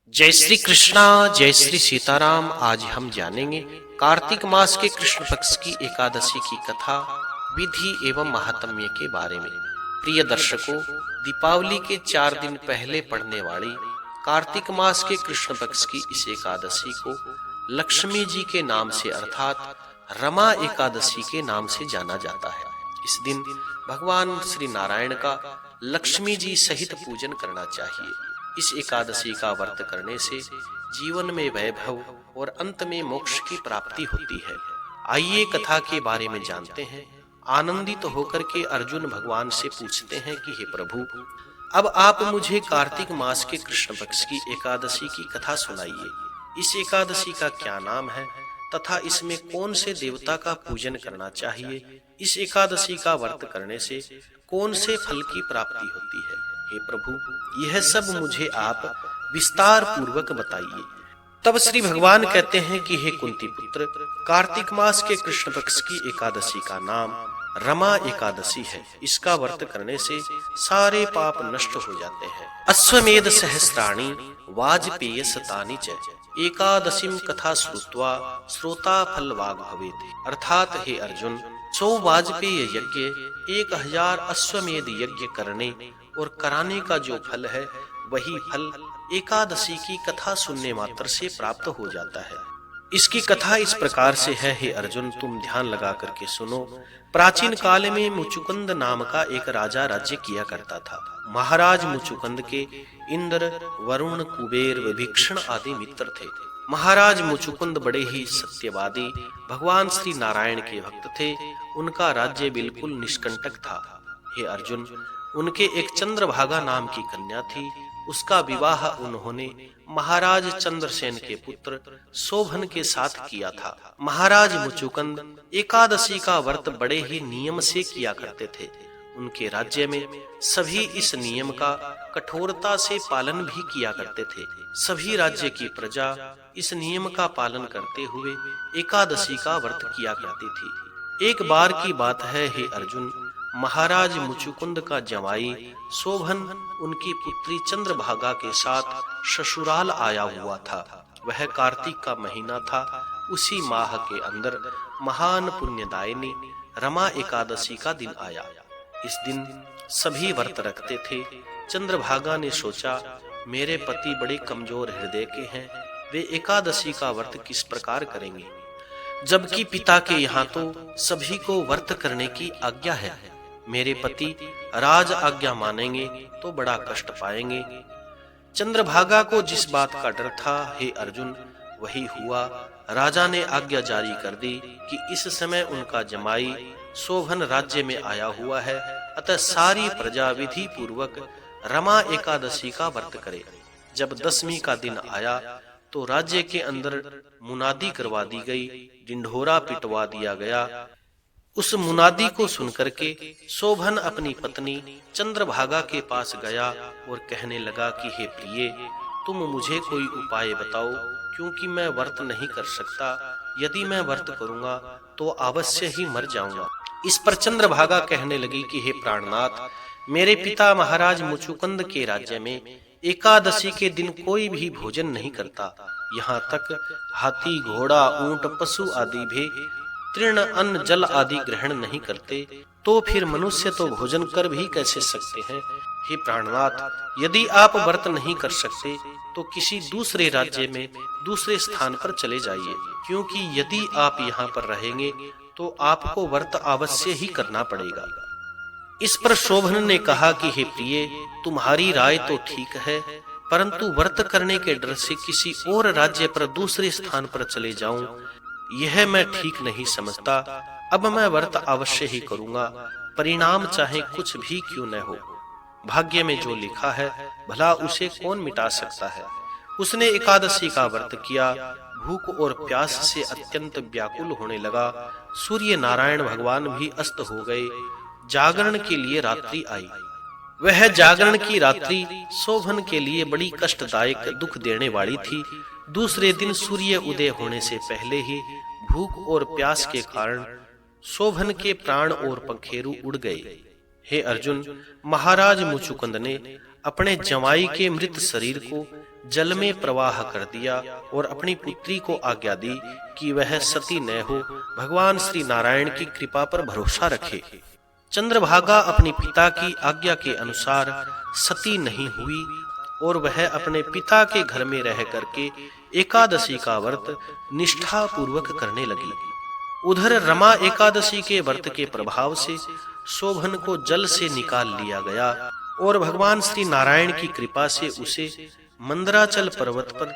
जय श्री कृष्णा, जय श्री सीताराम। आज हम जानेंगे कार्तिक मास के कृष्ण पक्ष की एकादशी की कथा, विधि एवं महात्म्य के बारे में। प्रिय दर्शकों, दीपावली के 4 दिन पहले पड़ने वाली कार्तिक मास के कृष्ण पक्ष की इस एकादशी को लक्ष्मी जी के नाम से अर्थात रमा एकादशी के नाम से जाना जाता है। इस दिन भगवान श्री नारायण का लक्ष्मी जी सहित पूजन करना चाहिए। इस एकादशी का व्रत करने से जीवन में वैभव और अंत में मोक्ष की प्राप्ति होती है। आइए कथा के बारे में जानते हैं। आनंदित होकर के अर्जुन भगवान से पूछते हैं कि हे प्रभु, अब आप मुझे कार्तिक मास के कृष्ण पक्ष की एकादशी की कथा सुनाइए। इस एकादशी का क्या नाम है तथा इसमें कौन से देवता का पूजन करना चाहिए? इस एकादशी का व्रत करने से कौन से फल की प्राप्ति होती है? हे प्रभु, यह सब मुझे आप विस्तार पूर्वक बताइए। तब श्री भगवान कहते हैं कि हे कुंती पुत्र, कार्तिक मास के कृष्ण पक्ष की एकादशी का नाम रमा एकादशी है। इसका व्रत करने से सारे पाप नष्ट हो जाते हैं। अश्वमेध सहस्राणि वाजपेय शतानि च एकादशीम कथा श्रुत्वा श्रोता फल वाग भवेत्। अर्थात हे अर्जुन, 100 वाजपेय यज्ञ 1000 अश्वमेध यज्ञ करने और कराने का जो फल है वही फल एकादशी की कथा सुनने मात्र से प्राप्त हो जाता है। इसकी कथा इस प्रकार से है। हे अर्जुन, तुम ध्यान लगा करके सुनो। प्राचीन काल में मुचुकुंद नाम का एक राजा राज्य किया करता था। महाराज मुचुकुंद के इंद्र, वरुण, कुबेर, विभीषण आदि मित्र थे। महाराज मुचुकुंद बड़े ही सत्यवादी भगवान श्री नारायण के भक्त थे। उनका राज्य बिल्कुल निष्कंटक था। हे अर्जुन, उनके एक चंद्रभागा नाम की कन्या थी। उसका विवाह उन्होंने महाराज चंद्रसेन के पुत्र शोभन के साथ किया था। महाराज मुचुकुंद एकादशी का व्रत बड़े ही नियम से किया करते थे। उनके राज्य में सभी इस नियम का कठोरता से पालन भी किया करते थे। सभी राज्य की प्रजा इस नियम का पालन करते हुए एकादशी का व्रत किया करती थी। एक बार की बात है, हे अर्जुन, महाराज मुचुकुंद का जवाई शोभन उनकी पुत्री चंद्रभागा के साथ ससुराल आया हुआ था। वह कार्तिक का महीना था। उसी माह के अंदर महान पुण्यदायिनी रमा एकादशी का दिन आया। इस दिन सभी व्रत रखते थे। चंद्रभागा ने सोचा, मेरे पति बड़े कमजोर हृदय के हैं, वे एकादशी का व्रत किस प्रकार करेंगे, जबकि पिता के यहाँ तो सभी को व्रत करने की आज्ञा है। मेरे पति राज आज्ञा मानेंगे तो बड़ा कष्ट पाएंगे। चंद्रभागा को जिस बात का डर था, हे अर्जुन, वही हुआ। राजा ने आज्ञा जारी कर दी कि इस समय उनका जमाई शोभन राज्य में आया हुआ है, अतः सारी प्रजा विधि पूर्वक रमा एकादशी का व्रत करे। जब 10वीं का दिन आया तो राज्य के अंदर मुनादी करवा दी गई, ढिंढोरा पिटवा दिया गया। उस मुनादी को सुनकर के शोभन अपनी पत्नी चंद्रभागा के पास गया और कहने लगा कि हे प्रिय, तुम मुझे कोई उपाय बताओ, क्योंकि मैं व्रत नहीं कर सकता। यदि मैं व्रत करूंगा तो अवश्य ही मर जाऊंगा। इस पर चंद्रभागा कहने लगी कि हे प्राणनाथ, मेरे पिता महाराज मुचुकुंद के राज्य में एकादशी के दिन कोई भी भोजन नहीं करता। यहाँ तक हाथी, घोड़ा, ऊंट, पशु आदि भी तृण, अन्न, जल आदि ग्रहण नहीं करते, तो फिर मनुष्य तो भोजन कर भी कैसे सकते हैं? हे प्राणनाथ, यदि आप व्रत नहीं कर सकते तो किसी दूसरे राज्य में दूसरे स्थान पर चले जाइए, क्योंकि यदि आप यहाँ पर रहेंगे तो आपको व्रत अवश्य ही करना पड़ेगा। इस पर शोभन ने कहा कि हे प्रिय, तुम्हारी राय तो ठीक है, परंतु व्रत करने के डर से किसी और राज्य पर दूसरे स्थान पर चले जाऊं, यह मैं ठीक नहीं समझता। अब मैं व्रत अवश्य ही करूंगा, परिणाम चाहे कुछ भी क्यों न हो। भाग्य में जो लिखा है भला उसे कौन मिटा सकता है। उसने एकादशी का व्रत किया। भूख और प्यास से अत्यंत व्याकुल होने लगा। सूर्य नारायण भगवान भी अस्त हो गए। जागरण के लिए रात्रि आई। वह जागरण की रात्रि शोभन के लिए बड़ी कष्टदायक, दुख देने वाली थी। दूसरे दिन सूर्य उदय होने से पहले ही भूख और प्यास के कारण शोभन के प्राण और पंखेरु उड़ गए। हे अर्जुन, महाराज मुचुकुंद ने अपने जमाई के मृत शरीर को जल में प्रवाह कर दिया और अपनी पुत्री को आज्ञा दी कि वह सती न हो, भगवान श्री नारायण की कृपा पर भरोसा रखे। चंद्रभागा अपने पिता की आज्ञा के अनुसार सती नहीं हुई और वह अपने पिता के घर में रह करके एकादशी का व्रत निष्ठा पूर्वक करने लगी। उधर रमा एकादशी के व्रत के प्रभाव से शोभन को जल से निकाल लिया गया और भगवान श्री नारायण की कृपा से उसे मंदराचल पर्वत पर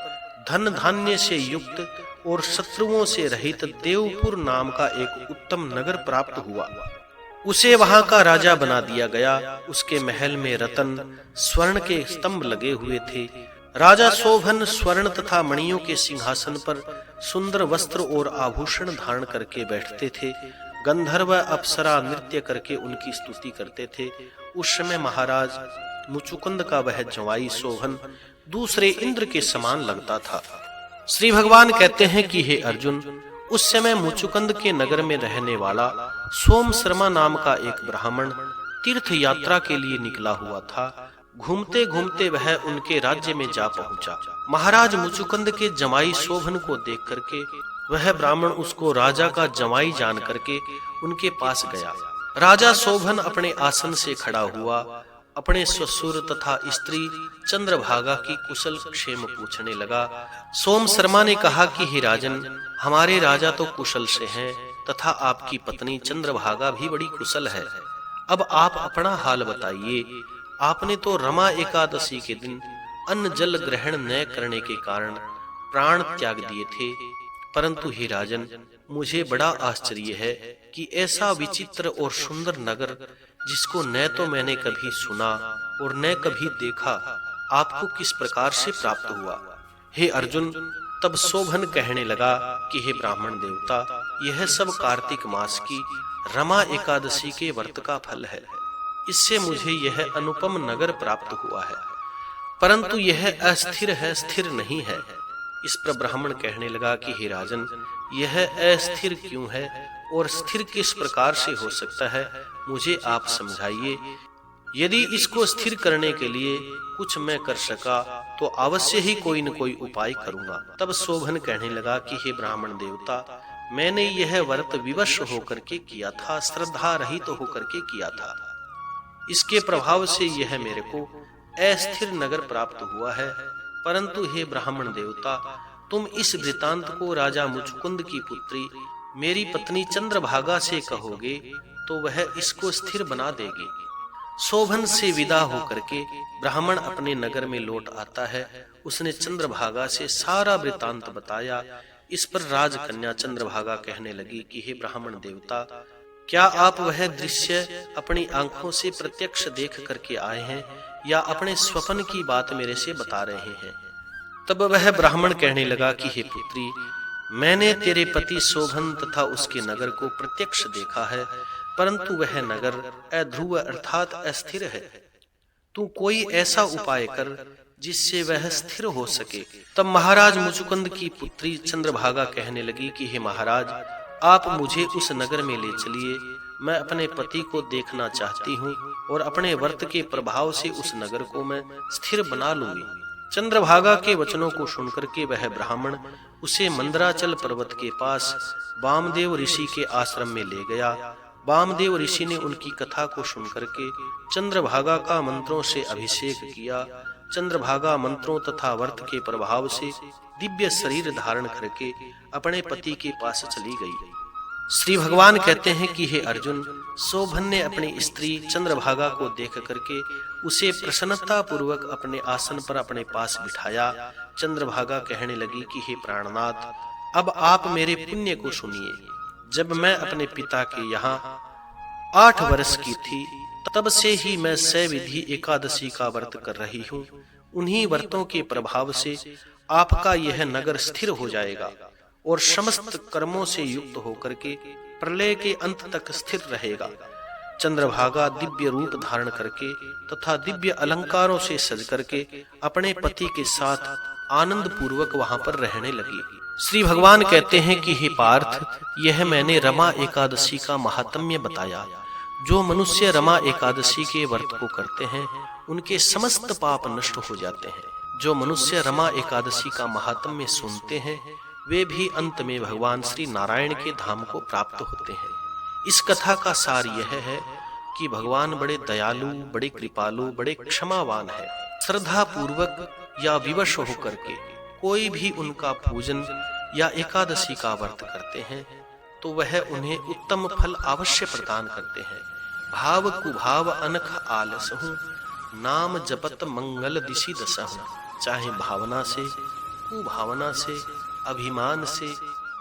धन धान्य से युक्त और शत्रुओं से रहित देवपुर नाम का एक उत्तम नगर प्राप्त हुआ। उसे वहां का राजा बना दिया गया। उसके महल में रतन स्वर्ण के स्तंभ लगे हुए थे। राजा शोभन स्वर्ण तथा मणियों के सिंहासन पर सुंदर वस्त्र और आभूषण धारण करके बैठते थे। गंधर्व अप्सरा नृत्य करके उनकी स्तुति करते थे। उस समय महाराज मुचुकुंद का वह जवाई शोभन दूसरे इंद्र के समान लगता था। श्री भगवान कहते हैं कि हे अर्जुन, उस समय मुचुकुंद के नगर में रहने वाला सोम शर्मा नाम का एक ब्राह्मण तीर्थ यात्रा के लिए निकला हुआ था। घूमते घूमते वह उनके राज्य में जा पहुंचा। महाराज मुचुकुंद के जमाई शोभन को देख करके वह ब्राह्मण उसको राजा का जमाई जान करके उनके पास गया। राजा शोभन अपने आसन से खड़ा हुआ अपने ससुर तथा स्त्री चंद्रभागा की कुशल क्षेम पूछने लगा। सोम शर्मा ने कहा कि हे राजन, हमारे राजा तो कुशल से हैं तथा आपकी पत्नी चंद्रभागा भी बड़ी कुशल है। अब आप अपना हाल बताइए। आपने तो रमा एकादशी के दिन अन्न जल ग्रहण न करने के कारण प्राण त्याग दिए थे, परंतु हे राजन, मुझे बड़ा आश्चर्य है कि ऐसा विचित्र और सुंदर नगर जिसको न तो मैंने कभी सुना और न कभी देखा, आपको किस प्रकार से प्राप्त हुआ। हे अर्जुन, तब शोभन कहने लगा कि हे ब्राह्मण देवता, यह सब कार्तिक मास की रमा एकादशी के व्रत का फल है। इससे मुझे यह अनुपम नगर प्राप्त हुआ है, परंतु यह अस्थिर है, स्थिर नहीं है। इस पर ब्राह्मण कहने लगा कि हे राजन, यह अस्थिर क्यों है और स्थिर किस प्रकार से हो सकता है, मुझे आप समझाइए। यदि इसको स्थिर करने के लिए कुछ मैं कर सका तो अवश्य ही कोई न कोई उपाय करूंगा। तब शोभन कहने लगा कि हे ब्राह्मण देवता, मैंने यह व्रत विवश होकर के किया था, श्रद्धा रहित तो होकर के किया था। इसके प्रभाव से यह मेरे को अस्थिर नगर प्राप्त हुआ है। परंतु हे ब्राह्मण देवता, तुम इस वृतांत को राजा मुचुकुंद की पुत्री मेरी पत्नी चंद्रभागा से कहोगे तो वह इसको स्थिर बना देगी। शोभन से विदा होकर के ब्राह्मण अपने नगर में लौट आता है। उसने चंद्रभागा से सारा वृतांत बताया। इस पर राजकन्या चंद्रभागा कहने लगी कि हे ब्राह्मण देवता, क्या आप वह दृश्य अपनी आंखों से प्रत्यक्ष देख करके आए हैं या अपने स्वप्न की बात मेरे से बता रहे हैं। तब वह ब्राह्मण कहने लगा कि हे पुत्री, मैंने तेरे पति शोभन तथा उसके नगर को प्रत्यक्ष देखा है, परंतु वह नगर अध्रुव अर्थात अस्थिर है। तू कोई ऐसा उपाय कर जिससे वह स्थिर हो सके। तब महाराज मुचुकुंद की पुत्री चंद्रभागा कहने लगी कि हे महाराज, आप मुझे उस नगर में ले चलिए। मैं अपने पति को देखना चाहती हूँ और अपने व्रत के प्रभाव से उस नगर को मैं स्थिर बना लूंगी। चंद्रभागा के वचनों को सुनकर के वह ब्राह्मण उसे मंदराचल पर्वत के पास वामदेव ऋषि के आश्रम में ले गया। वामदेव ऋषि ने उनकी कथा को सुनकर के चंद्रभागा का मंत्रों से अभिषेक किया। चंद्रभागा मंत्रों तथा व्रत के प्रभाव से दिव्य शरीर धारण करके अपने पति के पास चली गई। श्री भगवान कहते हैं कि हे अर्जुन, शोभन ने अपनी स्त्री चंद्रभागा को देख करके उसे प्रसन्नता पूर्वक अपने आसन पर अपने पास बिठाया। चंद्रभागा कहने लगी कि हे प्राणनाथ, अब आप मेरे पुण्य को सुनिए। जब मैं अपने पिता के यहाँ 8 वर्ष की थी, तब से ही मैं सविधि एकादशी का व्रत कर रही हूँ। उन्हीं व्रतों के प्रभाव से आपका यह नगर स्थिर हो जाएगा और समस्त कर्मों से युक्त होकर के प्रलय के अंत तक स्थिर रहेगा। चंद्रभागा दिव्य रूप धारण करके तथा दिव्य अलंकारों से सज करके अपने पति के साथ आनंद पूर्वक वहां पर रहने लगी। श्री भगवान कहते हैं कि हे पार्थ, यह मैंने रमा एकादशी का महात्म्य बताया। जो मनुष्य रमा एकादशी के व्रत को करते हैं, उनके समस्त पाप नष्ट हो जाते हैं। जो मनुष्य रमा एकादशी का महात्म्य सुनते हैं वे भी अंत में भगवान श्री नारायण के धाम को प्राप्त होते हैं। इस कथा का सार यह है कि भगवान बड़े दयालु, बड़े कृपालु, बड़े क्षमावान है। श्रद्धा पूर्वक या विवश होकर के कोई भी उनका पूजन या एकादशी का व्रत करते हैं तो वह उन्हें उत्तम फल अवश्य प्रदान करते हैं। भाव कुभाव अनख आलसहु, नाम जपत मंगल दिशि दसहु। चाहे भावना से, कुभावना से, अभिमान से,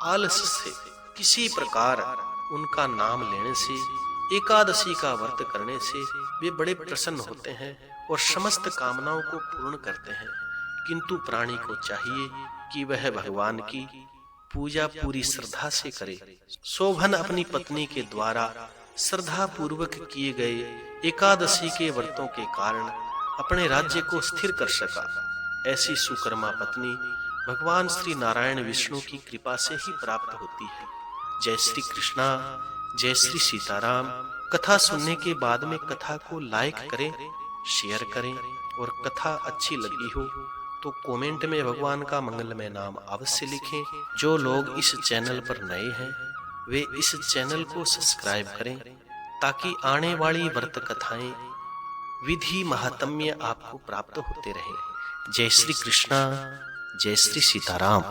आलस से, किसी प्रकार उनका नाम लेने से, एकादशी का व्रत करने से वे बड़े प्रसन्न होते हैं और समस्त कामनाओं को पूर्ण करते हैं। किंतु प्राणी को चाहिए कि वह भगवान की पूजा पूरी श्रद्धा से करे। शोभन अपनी पत्नी के द्वारा श्रद्धा पूर्वक किए गए एकादशी के व्रतों के कारण अपने राज्य को स्थिर कर सका। ऐसी सुकर्मा पत्नी भगवान श्री नारायण विष्णु की कृपा से ही प्राप्त होती है। जय श्री कृष्णा, जय श्री सीताराम। कथा सुनने के बाद में कथा को लाइक करें, शेयर करें और कथा अच्छी लगी हो तो कमेंट में भगवान का मंगलमय नाम अवश्य लिखें। जो लोग इस चैनल पर नए हैं वे इस चैनल को सब्सक्राइब करें ताकि आने वाली व्रत कथाएं, विधि, महात्म्य आपको प्राप्त होते रहे। जय श्री कृष्णा, जय श्री सीताराम।